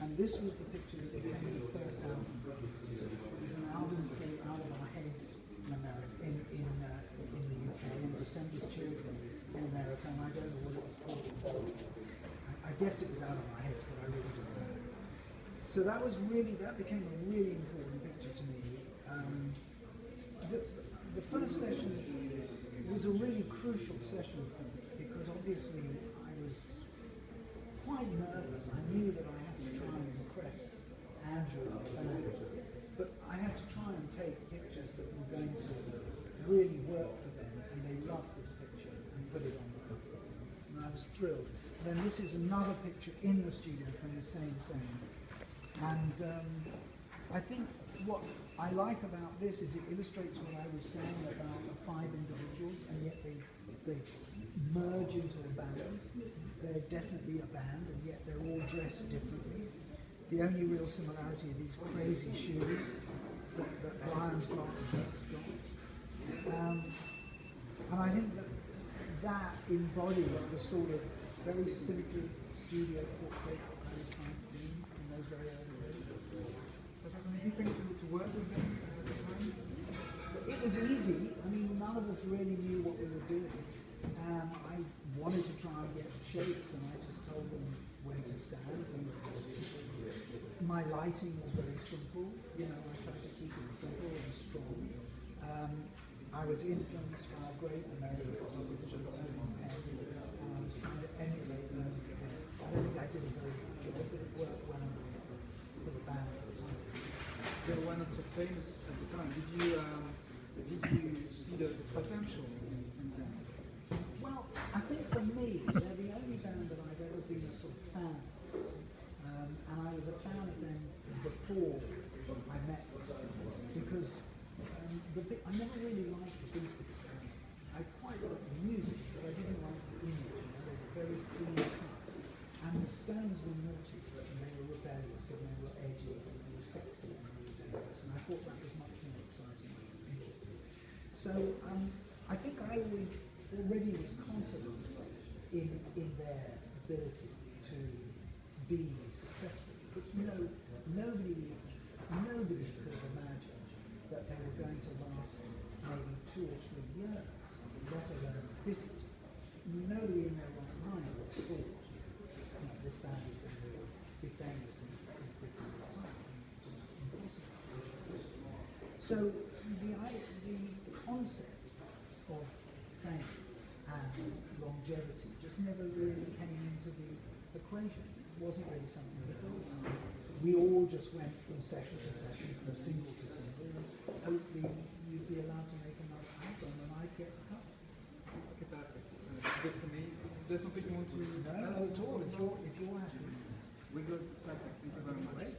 And this was the picture that became the first album. It was an album called Out of Our Heads in America, in the UK, and December's Children in America, and I don't know what it was called. I guess it was Out of Our Heads, but I really don't know. So that became a really important picture to me. The first session was a really crucial session for me, because obviously I was quite nervous. I knew that I had to try and impress Andrew and the band, but I had to try and take pictures that were going to really work for them, and they loved this picture and put it on the cover. And I was thrilled. And then this is another picture in the studio from the same scene. And I think what I like about this is it illustrates what I was saying about the 5 individuals, and yet they merge into a band. They're definitely a band, and yet they're all dressed differently. The only real similarity are these crazy shoes that Brian's got and Nick's got. And I think that embodies the sort of very simple studio portrait that I was trying to do in those very early days. That was an easy thing to work with them at the time? It was easy. I mean, none of us really knew what we were doing. I wanted to try and get shapes, and I just told them where to stand. My lighting was very simple. You know, I tried to keep it simple and strong. I was influenced by a great American photographer, and I was trying to emulate them. I don't think I did a very good job, but it worked well for the band at the time. They were not so famous at the time. Did you see the potential in them? Well, I think for me, they're the only band that I've ever been a sort of fan of. And I was a fan of them before I met them, because I never really liked the Beatles. I quite liked the music, but I didn't like the image. You know, they were very clean cut. And the Stones were naughty, and they were rebellious, and they were edgy, and they were sexy, and they were dangerous. And I thought that was much more exciting and interesting. So I think I already was confident in their ability to be successful. But nobody could have imagined that they were going to last maybe 2 or 3 years, let alone 50. Nobody in their right mind thought, this band is going to be famous in 50 years' time. It's just impossible. So the concept of fame and longevity just never really came into the equation. It wasn't really something we thought of. We all just went from session to session, from single to single, and hopefully you'd be allowed to make another album and I'd get the cover. Okay, perfect. It's good for me. Is there something you want to No, at all. If you're happy. We're good. Perfect. Thank you very much. Great.